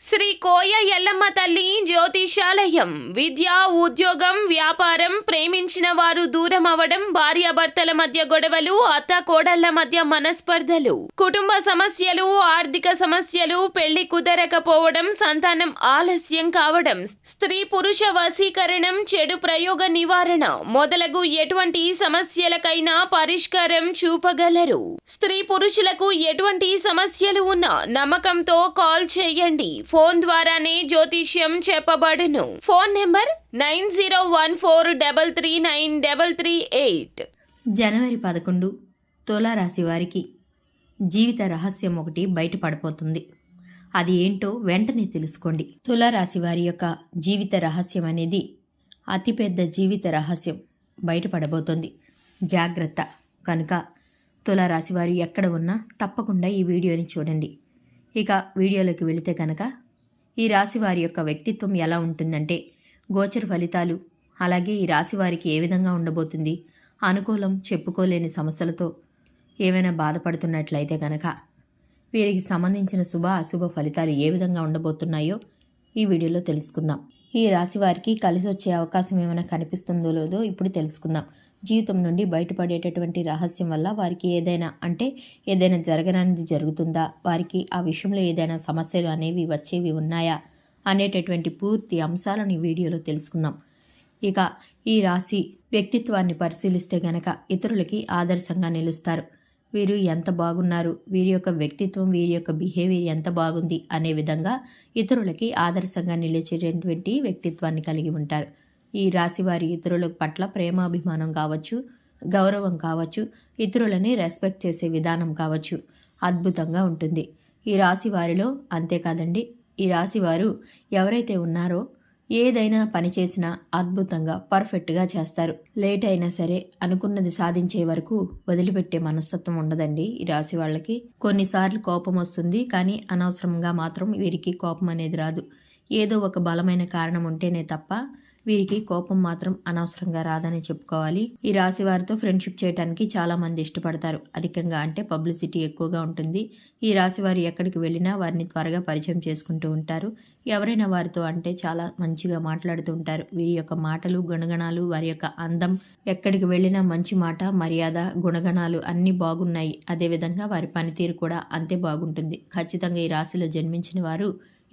శ్రీ కోయ ఎల్లమ్మ తల్లి జ్యోతిషాలయం. విద్య, ఉద్యోగం, వ్యాపారం, ప్రేమించిన వారు దూరం అవడం, భార్యాభర్తల మధ్య గొడవలు, అత్త కోడళ్ల మధ్య మనస్పర్ధలు, కుటుంబ సమస్యలు, ఆర్థిక సమస్యలు, పెళ్లి కుదరకపోవడం, సంతానం ఆలస్యం కావడం, స్త్రీ పురుష వశీకరణం, చెడు ప్రయోగ నివారణ మొదలగు ఎటువంటి సమస్యలకైనా పరిష్కారం చూపగలరు. స్త్రీ పురుషులకు ఎటువంటి సమస్యలు ఉన్నా నమ్మకంతో కాల్ చేయండి. ఫోన్ ద్వారానే జ్యోతిష్యం చెప్పబడును. Phone number 9014339338. జనవరి 11 తులారాశి వారికి జీవిత రహస్యం ఒకటి బయటపడిపోతుంది. అది ఏంటో వెంటనే తెలుసుకోండి. తులారాశి వారి యొక్క జీవిత రహస్యం అనేది అతిపెద్ద జీవిత రహస్యం బయటపడబోతోంది. జాగ్రత్త. కనుక తులారాశి వారు ఎక్కడ ఉన్నా తప్పకుండా ఈ వీడియోని చూడండి. ఇక వీడియోలోకి వెళితే కనుక ఈ రాశి వారి యొక్క వ్యక్తిత్వం ఎలా ఉంటుందంటే, గోచర ఫలితాలు, అలాగే ఈ రాశి వారికి ఏ విధంగా ఉండబోతుంది, అనుకూలం చెప్పుకోలేని సమస్యలతో ఏమైనా బాధపడుతున్నట్లయితే కనుక వీరికి సంబంధించిన శుభ అశుభ ఫలితాలు ఏ విధంగా ఉండబోతున్నాయో ఈ వీడియోలో తెలుసుకుందాం. ఈ రాశి వారికి కలిసి వచ్చే అవకాశం ఏమైనా కనిపిస్తుందో లేదో ఇప్పుడు తెలుసుకుందాం. జీవితం నుండి బయటపడేటటువంటి రహస్యం వల్ల వారికి ఏదైనా జరగరానిది జరుగుతుందా, వారికి ఆ విషయంలో ఏదైనా సమస్యలు అనేవి వచ్చేవి ఉన్నాయా అనేటటువంటి పూర్తి అంశాలను ఈ వీడియోలో తెలుసుకుందాం. ఇక ఈ రాశి వ్యక్తిత్వాన్ని పరిశీలిస్తే గనక ఇతరులకి ఆదర్శంగా నిలుస్తారు. వీరు ఎంత బాగున్నారు, వీరి యొక్క వ్యక్తిత్వం, వీరి యొక్క బిహేవియర్ ఎంత బాగుంది అనే విధంగా ఇతరులకి ఆదర్శంగా నిలిచేటటువంటి వ్యక్తిత్వాన్ని కలిగి ఉంటారు. ఈ రాశి వారి ఇతరుల పట్ల ప్రేమాభిమానం కావచ్చు, గౌరవం కావచ్చు, ఇతరులని రెస్పెక్ట్ చేసే విధానం కావచ్చు, అద్భుతంగా ఉంటుంది ఈ రాశి వారిలో. అంతేకాదండి, ఈ రాశి వారు ఎవరైతే ఉన్నారో ఏదైనా పని చేసినా అద్భుతంగా పర్ఫెక్ట్గా చేస్తారు. లేట్ అయినా సరే అనుకున్నది సాధించే వరకు వదిలిపెట్టే మనస్తత్వం ఉండదండి ఈ రాశి వాళ్ళకి. కొన్నిసార్లు కోపం వస్తుంది, కానీ అనవసరంగా మాత్రం వీరికి కోపం అనేది రాదు. ఏదో ఒక బలమైన కారణం ఉంటేనే తప్ప వీరికి కోపం మాత్రం అనవసరంగా రాదని చెప్పుకోవాలి. ఈ రాశి వారితో ఫ్రెండ్షిప్ చేయడానికి చాలా మంది ఇష్టపడతారు. అధికంగా అంటే పబ్లిసిటీ ఎక్కువగా ఉంటుంది. ఈ రాశి వారు ఎక్కడికి వెళ్ళినా వారిని త్వరగా పరిచయం చేసుకుంటూ ఉంటారు. ఎవరైనా వారితో అంటే చాలా మంచిగా మాట్లాడుతూ ఉంటారు. వీరి యొక్క మాటలు, గుణగణాలు, వారి యొక్క అందం, ఎక్కడికి వెళ్ళినా మంచి మాట, మర్యాద, గుణగణాలు అన్నీ బాగున్నాయి. అదేవిధంగా వారి పనితీరు కూడా అంతే బాగుంటుంది. ఖచ్చితంగా ఈ రాశిలో జన్మించిన వారు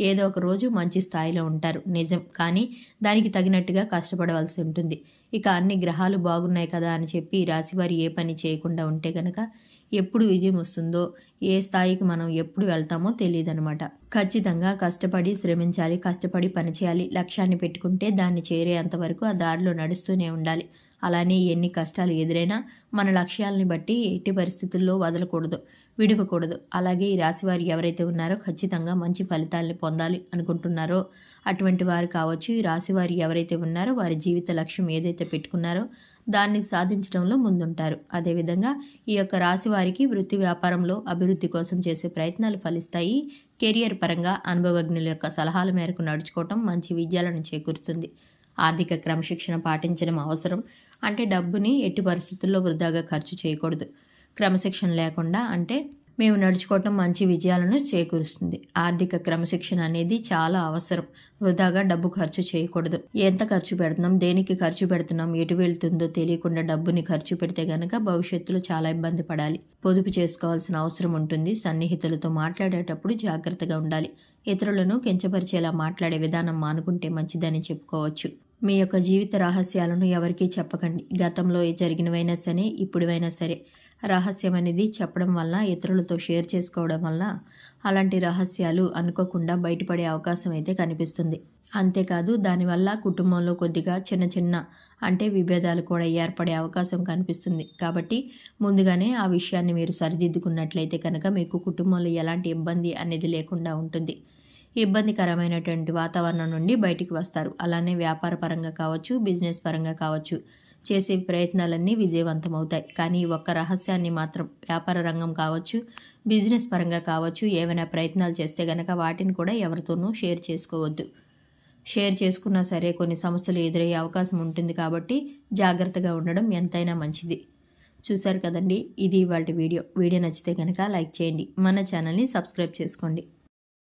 ఏదో ఒక రోజు మంచి స్థాయిలో ఉంటారు, నిజం. కానీ దానికి తగినట్టుగా కష్టపడవలసి ఉంటుంది. ఇక అన్ని గ్రహాలు బాగున్నాయి కదా అని చెప్పి రాశివారి ఏ పని చేయకుండా ఉంటే గనక ఎప్పుడు విజయం వస్తుందో, ఏ స్థాయికి మనం ఎప్పుడు వెళ్తామో తెలియదనమాట. ఖచ్చితంగా కష్టపడి శ్రమించాలి, కష్టపడి పనిచేయాలి. లక్ష్యాన్ని పెట్టుకుంటే దాన్ని చేరేంత వరకు ఆ దారిలో నడుస్తూనే ఉండాలి. అలానే ఎన్ని కష్టాలు ఎదురైనా మన లక్ష్యాలని బట్టి ఎట్టి పరిస్థితుల్లో వదలకూడదు, విడవకూడదు. అలాగే ఈ రాశివారు ఎవరైతే ఉన్నారో ఖచ్చితంగా మంచి ఫలితాలని పొందాలి అనుకుంటున్నారో అటువంటి వారు కావచ్చు. ఈ రాశివారు ఎవరైతే ఉన్నారో వారి జీవిత లక్ష్యం ఏదైతే పెట్టుకున్నారో దాన్ని సాధించడంలో ముందుంటారు. అదేవిధంగా ఈ యొక్క రాశి వారికి వృత్తి వ్యాపారంలో అభివృద్ధి కోసం చేసే ప్రయత్నాలు ఫలిస్తాయి. కెరియర్ పరంగా అనుభవజ్ఞుల యొక్క సలహాల మేరకు నడుచుకోవటం మంచి విజయాలను చేకూరుస్తుంది. ఆర్థిక క్రమశిక్షణ పాటించడం అవసరం. అంటే డబ్బుని ఎట్టి పరిస్థితుల్లో వృధాగా ఖర్చు చేయకూడదు. క్రమశిక్షణ లేకుండా మేము నడుచుకోవటం మంచి విజయాలను చేకూరుస్తుంది. ఆర్థిక క్రమశిక్షణ అనేది చాలా అవసరం. వృధాగా డబ్బు ఖర్చు చేయకూడదు. ఎంత ఖర్చు పెడుతున్నాం, దేనికి ఖర్చు పెడుతున్నాం, ఎటు వెళ్తుందో తెలియకుండా డబ్బుని ఖర్చు పెడితే గనక భవిష్యత్తులో చాలా ఇబ్బంది పడాలి. పొదుపు చేసుకోవాల్సిన అవసరం ఉంటుంది. సన్నిహితులతో మాట్లాడేటప్పుడు జాగ్రత్తగా ఉండాలి. ఇతరులను కించపరిచేలా మాట్లాడే విధానం మానుకుంటే మంచిదని చెప్పుకోవచ్చు. మీ యొక్క జీవిత రహస్యాలను ఎవరికీ చెప్పకండి. గతంలో జరిగినవైనా సరే, ఇప్పుడువైనా సరే రహస్యం అనేది చెప్పడం వల్ల, ఇతరులతో షేర్ చేసుకోవడం వల్ల అలాంటి రహస్యాలు అనుకోకుండా బయటపడే అవకాశం అయితే కనిపిస్తుంది. అంతేకాదు దానివల్ల కుటుంబంలో కొద్దిగా చిన్న విభేదాలు కూడా ఏర్పడే అవకాశం కనిపిస్తుంది. కాబట్టి ముందుగానే ఆ విషయాన్ని మీరు సరిదిద్దుకున్నట్లయితే కనుక మీకు కుటుంబంలో ఎలాంటి ఇబ్బంది అనేది లేకుండా ఉంటుంది. ఇబ్బందికరమైనటువంటి వాతావరణం నుండి బయటికి వస్తారు. అలానే వ్యాపార పరంగా కావచ్చు, బిజినెస్ పరంగా కావచ్చు చేసే ప్రయత్నాలన్నీ విజయవంతమవుతాయి. కానీ ఒక్క రహస్యాన్ని మాత్రం వ్యాపార రంగం కావచ్చు, బిజినెస్ పరంగా కావచ్చు ఏమైనా ప్రయత్నాలు చేస్తే గనక వాటిని కూడా ఎవరితోనూ షేర్ చేసుకోవద్దు. షేర్ చేసుకున్నా సరే కొన్ని సమస్యలు ఎదురయ్యే అవకాశం ఉంటుంది. కాబట్టి జాగ్రత్తగా ఉండడం ఎంతైనా మంచిది. చూశారు కదండి, ఇది ఇవాల్టి వీడియో. వీడియో నచ్చితే కనుక లైక్ చేయండి, మన ఛానల్ని సబ్స్క్రైబ్ చేసుకోండి.